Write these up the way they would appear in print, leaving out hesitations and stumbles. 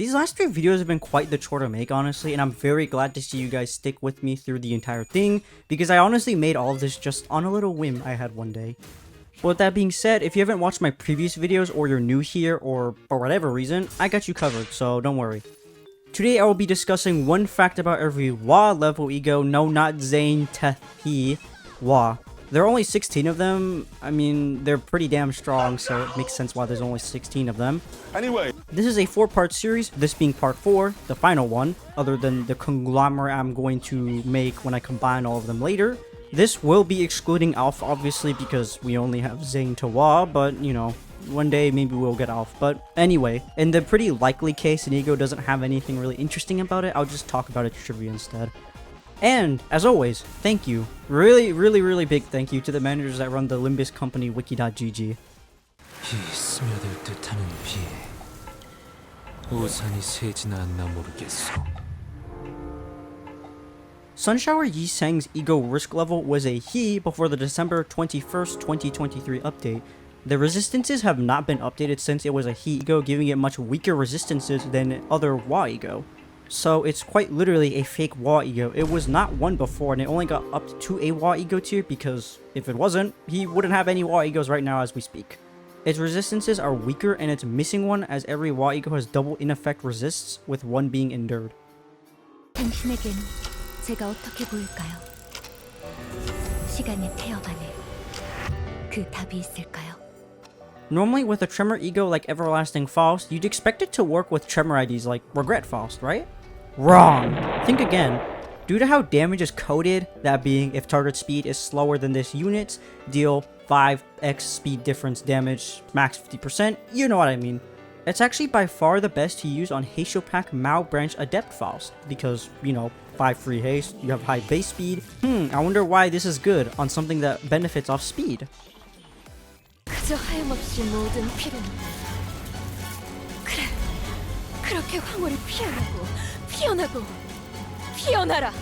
These last 3 videos have been quite the chore to make, honestly, and I'm very glad to see you guys stick with me through the entire thing, because I honestly made all of this just on a little whim I had one day. But with that being said, if you haven't watched my previous videos, or you're new here, or for whatever reason, I got you covered, so don't worry. Today I will be discussing one fact about every WAW level E.G.O, no, not Zane, Tehi, WAW. There are only 16 of them. I mean, they're pretty damn strong, so it makes sense why there's only 16 of them. Anyway, this is a 4-part series, this being part 4, the final one, other than the conglomerate I'm going to make when I combine all of them later. This will be excluding Alpha, obviously, because we only have Zane to WAW, but, you know, one day maybe we'll get Alpha. But anyway, in the pretty likely case an E.G.O doesn't have anything really interesting about it, I'll just talk about it trivia instead. And, as always, thank you. Really big thank you to the managers that run the Limbus Company wiki.gg. Sunshower Yi Sang's E.G.O risk level was a he before the December 21st, 2023 update. The resistances have not been updated since it was a he E.G.O, giving it much weaker resistances than other WAW E.G.O. So it's quite literally a fake WAW E.G.O. It was not 1 before, and it only got upped to a WAW E.G.O tier because if it wasn't, he wouldn't have any WAW E.G.Os right now as we speak. Its resistances are weaker, and it's missing one as every WAW E.G.O has double in-effect resists, with one being endured. 당신에겐 제가 어떻게 보일까요? 시간의 태엽 안에 그 답이 있을까요? Normally with a Tremor E.G.O like Everlasting Faust, you'd expect it to work with Tremor IDs like Regret Faust, right? Wrong! Think again. Due to how damage is coded, that being if target speed is slower than this unit's, deal 5x speed difference damage, max 50%, you know what I mean. It's actually by far the best to use on Haste Mao Branch Adept Faust, because, you know, 5 free haste, you have high base speed. I wonder why this is good on something that benefits off speed. 그저 하염없이 모든 피로는 그래 그렇게 황홀히 피어나라.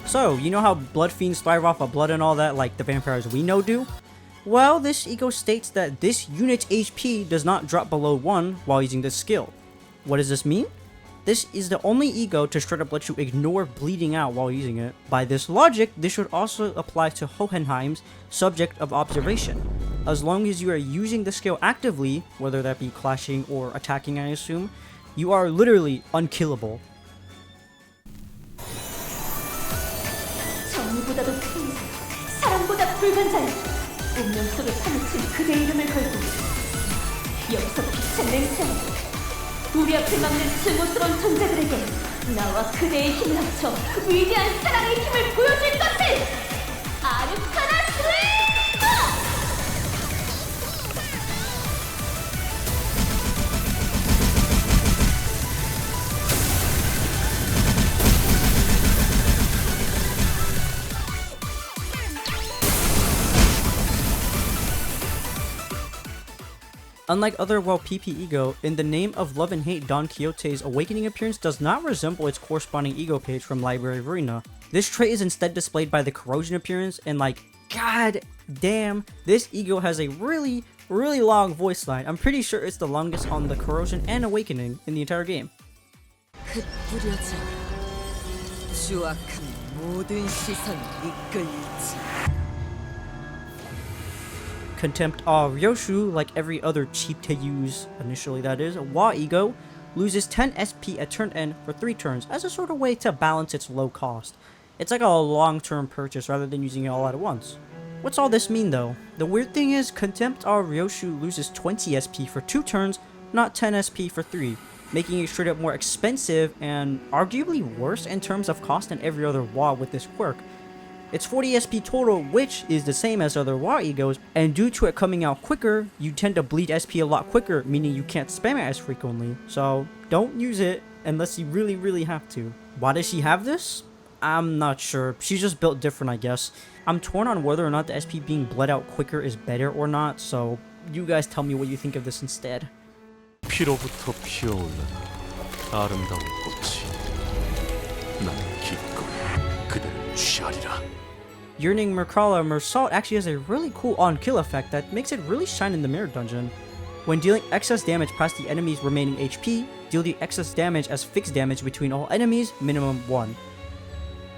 So, you know how blood fiends thrive off of blood and all that like the vampires we know do? Well, this E.G.O states that this unit's HP does not drop below 1 while using this skill. What does this mean? This is the only E.G.O to straight up let you ignore bleeding out while using it. By this logic, this should also apply to Hohenheim's Subject of Observation. As long as you are using the skill actively, whether that be clashing or attacking I assume, you are literally unkillable. 정의보다도 큰 사랑보다 불간자야. 운명 속에 파묻힌 그대 이름을 걸고 여기서 빛의 맹세하고 우리 앞을 막는 증오스러운 존재들에게 나와 그대의 힘을 합쳐 위대한 사랑의 힘을 보여줄 것을! 아르카나 스웨이버! Unlike other WoW PP E.G.O, in the Name of Love and Hate, Don Quixote's awakening appearance does not resemble its corresponding E.G.O page from Library of Arena. This trait is instead displayed by the corrosion appearance, and like, god damn, this E.G.O has a really long voice line. I'm pretty sure it's the longest on the corrosion and awakening in the entire game. Contempt Ryoshu, like every other cheap to use, initially that is, WAW E.G.O, loses 10 SP at turn end for 3 turns as a sort of way to balance its low cost. It's like a long-term purchase rather than using it all at once. What's all this mean though? The weird thing is, Contempt Ryoshu loses 20 SP for 2 turns, not 10 SP for 3, making it straight up more expensive and arguably worse in terms of cost than every other WAW with this quirk. It's 40 SP total, which is the same as other WAW E.G.Os, and due to it coming out quicker, you tend to bleed SP a lot quicker, meaning you can't spam it as frequently. So don't use it unless you really have to. Why does she have this? I'm not sure. She's just built different, I guess. I'm torn on whether or not the SP being bled out quicker is better or not, so you guys tell me what you think of this instead. 피로부터 피어오르는 아름다운 꽃이 나는 기꺼이 그대를 취하리라. Yearning Meursault actually has a really cool on-kill effect that makes it really shine in the mirror dungeon. When dealing excess damage past the enemy's remaining HP, deal the excess damage as fixed damage between all enemies, minimum 1.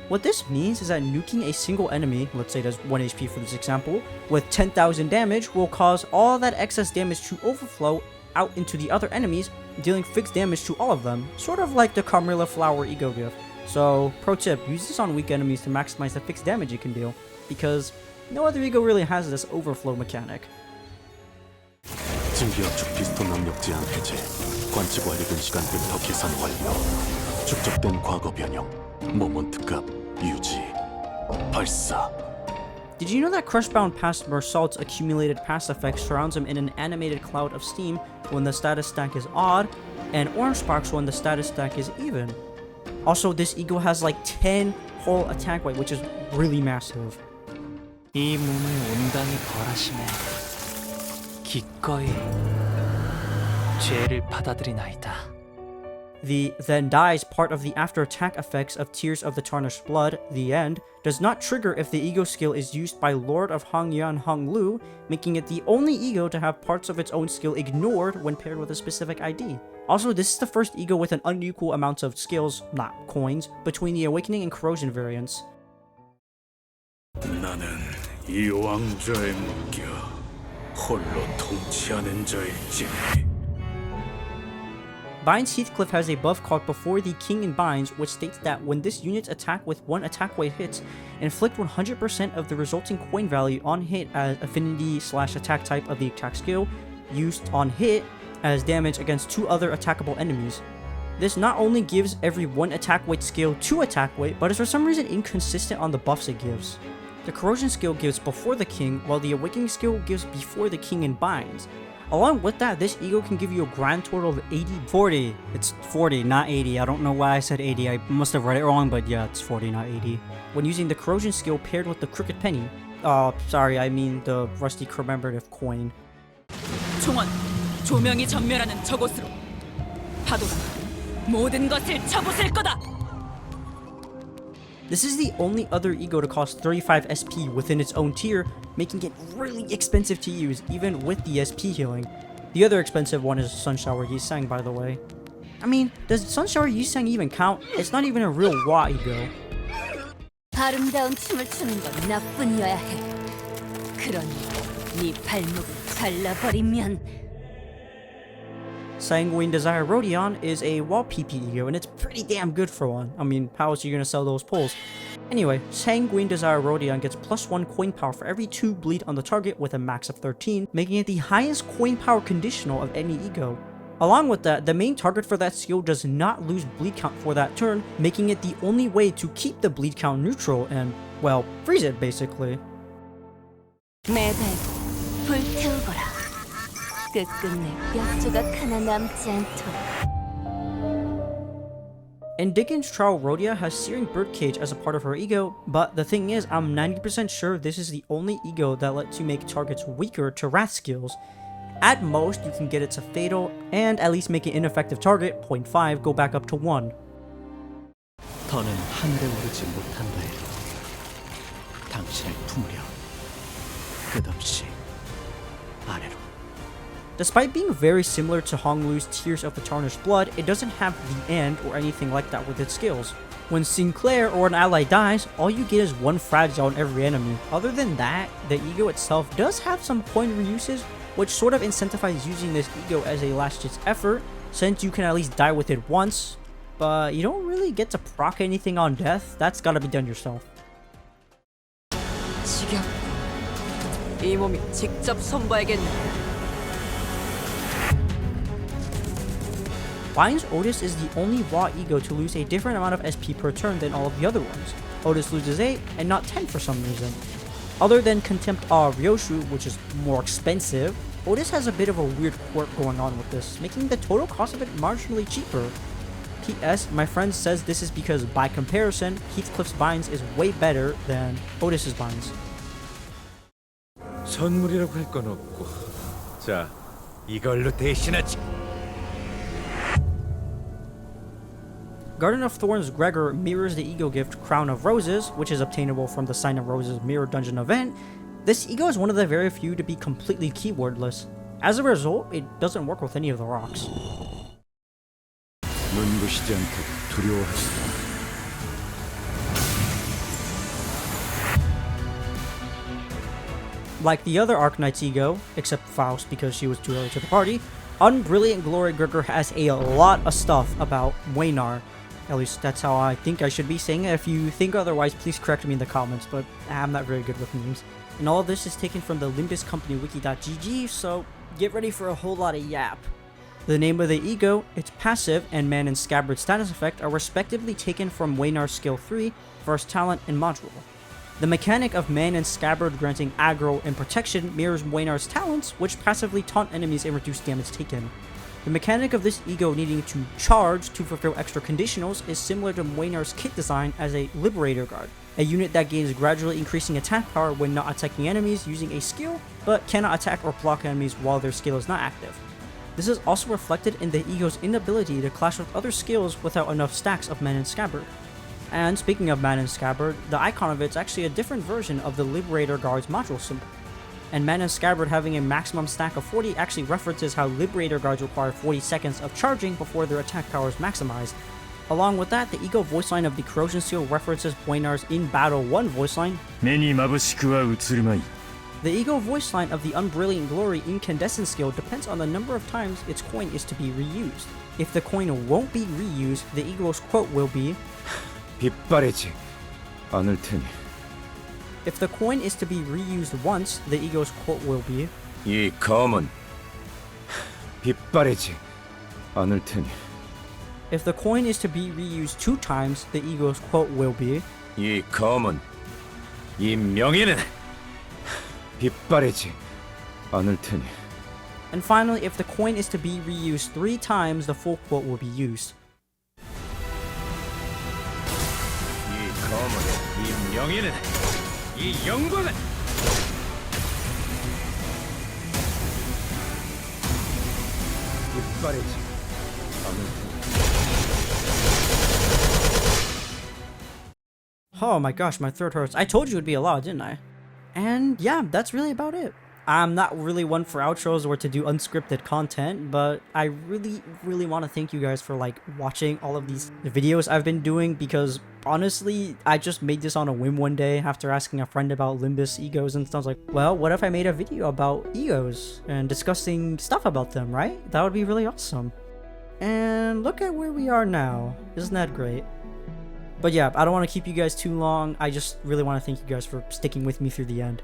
What this means is that nuking a single enemy, let's say there's 1 HP for this example, with 10,000 damage will cause all that excess damage to overflow out into the other enemies, dealing fixed damage to all of them, sort of like the Camellia flower E.G.O gift. So, pro tip, use this on weak enemies to maximize the fixed damage it can deal, because no other E.G.O really has this overflow mechanic. 증기압축 피스톤 압력 제한 해제, 관측 완료된 시간별 더 계산 완료, 축적된 과거 변형, 모먼트 값 유지, 발사. Did you know that Crushbound past Meursault's accumulated past effect surrounds him in an animated cloud of steam when the status stack is odd, and orange sparks when the status stack is even? Also, this E.G.O has like 10 whole attack weight, which is really massive. 이 몸을 온당히 벌하심에 기꺼이 죄를 받아들이나이다. The then dies part of the after attack effects of Tears of the Tarnished Blood, the end, does not trigger if the E.G.O skill is used by Lord of Hongyan Honglu, making it the only E.G.O to have parts of its own skill ignored when paired with a specific ID. Also, this is the first E.G.O with an unequal amount of skills, not coins, between the Awakening and Corrosion variants. 나는 이 왕좌에 묶여 홀로 통치하는 자일지니. Binds Heathcliff has a buff called Before the King in Binds, which states that when this unit's attack with 1 attack weight hits, inflict 100% of the resulting coin value on hit as affinity/attack type of the attack skill, used on hit as damage against 2 other attackable enemies. This not only gives every 1 attack weight skill 2 attack weight, but is for some reason inconsistent on the buffs it gives. The Corrosion skill gives Before the King, while the Awakening skill gives Before the King in Binds. Along with that, this E.G.O can give you a grand total of 40. It's 40, not 80. I don't know why I said 80. I must have read it wrong, but yeah, it's 40, not 80. When using the Corrosion skill paired with the Crooked Penny. Sorry, I mean the Rusty Commemorative Coin. 총원, 조명이 전멸하는 저곳으로. 파도가 모든 것을 쳐부술 거다. This is the only other E.G.O to cost 35 SP within its own tier, making it really expensive to use, even with the SP healing. The other expensive one is Sunshower Yisang, by the way. I mean, does Sunshower Yisang even count? It's not even a real WAW E.G.O. 아름다운 춤을 추는 건 나뿐이어야 해. 그러니 네 발목을 잘라버리면. Sanguine Desire Rodya is a WAW PP E.G.O, and it's pretty damn good for one. I mean, how else are you gonna sell those pulls? Anyway, Sanguine Desire Rodya gets +1 coin power for every 2 bleed on the target with a max of 13, making it the highest coin power conditional of any E.G.O. Along with that, the main target for that skill does not lose bleed count for that turn, making it the only way to keep the bleed count neutral and, well, freeze it basically. 매달 불태우거라. 끝끝내 뼈조각 하나 남지 않도록. In Dickens' Trial, Rodya has Searing Birdcage as a part of her E.G.O, but the thing is, I'm 90% sure this is the only E.G.O that lets you make targets weaker to Wrath skills. At most, you can get it to Fatal, and at least make an ineffective target, 0.5, go back up to 1. 더는 하늘에 오르지 못한다. 당신을 품으려 끝없이 아래로. Despite being very similar to Honglu's Tears of the Tarnished Blood, it doesn't have the end or anything like that with its skills. When Sinclair or an ally dies, all you get is 1 fragile on every enemy. Other than that, the E.G.O itself does have some coin reuses, which sort of incentivize using this E.G.O as a last-ditch effort, since you can at least die with it once, but you don't really get to proc anything on death. That's gotta be done yourself. 지겹고 이 몸이 직접 손봐야겠네. Binds Otis is the only WAW E.G.O to lose a different amount of SP per turn than all of the other ones. Otis loses 8 and not 10 for some reason. Other than Contempt of Ryoshu, which is more expensive, Otis has a bit of a weird quirk going on with this, making the total cost of it marginally cheaper. P.S. My friend says this is because, by comparison, Heathcliff's Binds is way better than Otis's Binds. 선물이라고 할 건 없고, 자, 이걸로 대신하지. Garden of Thorns Gregor mirrors the E.G.O gift Crown of Roses, which is obtainable from the Sign of Roses Mirror Dungeon event. This E.G.O is one of the very few to be completely keywordless. As a result, it doesn't work with any of the rocks. 눈부시지 않다고 두려워하지 마. Like the other Arknights E.G.O, except Faust because she was too early to the party, Unbrilliant Glory Gregor has a lot of stuff about Waynar. At least that's how I think I should be saying it. If you think otherwise, please correct me in the comments, but I'm not very good with names. And all of this is taken from the Limbus Company wiki.gg, so get ready for a whole lot of yap. The name of the E.G.O, its passive, and Man and Scabbard status effect are respectively taken from Waynar's skill 3, first talent, and module. The mechanic of Man and Scabbard granting aggro and protection mirrors Waynar's talents, which passively taunt enemies and reduce damage taken. The mechanic of this E.G.O needing to charge to fulfill extra conditionals is similar to Waynar's kit design as a Liberator Guard, a unit that gains gradually increasing attack power when not attacking enemies using a skill, but cannot attack or block enemies while their skill is not active. This is also reflected in the E.G.O's inability to clash with other skills without enough stacks of Man and Scabbard. And speaking of Man and Scabbard, the icon of it's actually a different version of the Liberator Guard's module symbol. And Man and Scabbard having a maximum stack of 40 actually references how Liberator Guards require 40 seconds of charging before their attack power is maximized. Along with that, the E.G.O voice line of the Corrosion Seal references Waynar's In Battle 1 voice line. 目に眩しくは映るまい The E.G.O voice line of the Unbrilliant Glory Incandescent skill depends on the number of times its coin is to be reused. If the coin won't be reused, the E.G.O's quote will be, 빛바래지 않을 테니 if the coin is to be reused once, the E.G.O's quote will be, 이 검은 빛바래지 않을 테니 if the coin is to be reused 2 times, the E.G.O's quote will be, 이 검은 이 명예는 빛바래지 않을 테니 and finally, if the coin is to be reused 3 times, the full quote will be used. 이 검은 이 명예는 이 영광은 빛바래지 않을 테니 Oh my gosh, my throat hurts. I told you it would be a lot, didn't I? And yeah, that's really about it. I'm not really one for outros or to do unscripted content, but I really want to thank you guys for like watching all of these videos I've been doing, because honestly, I just made this on a whim one day after asking a friend about Limbus E.G.Os and stuff. I was like, well, what if I made a video about E.G.Os and discussing stuff about them, right? That would be really awesome. And look at where we are now. Isn't that great? But yeah, I don't want to keep you guys too long. I just really want to thank you guys for sticking with me through the end.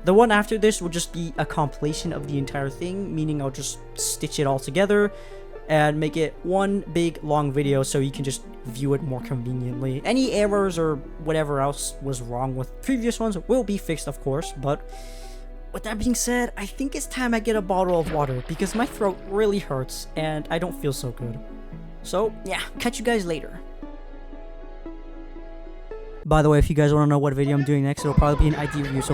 The one after this will just be a compilation of the entire thing, meaning I'll just stitch it all together and make it one big long video so you can just view it more conveniently. Any errors or whatever else was wrong with previous ones will be fixed, of course, but with that being said, I think it's time I get a bottle of water because my throat really hurts and I don't feel so good. So yeah, catch you guys later. By the way, if you guys want to know what video I'm doing next, it'll probably be an ID review, so bye.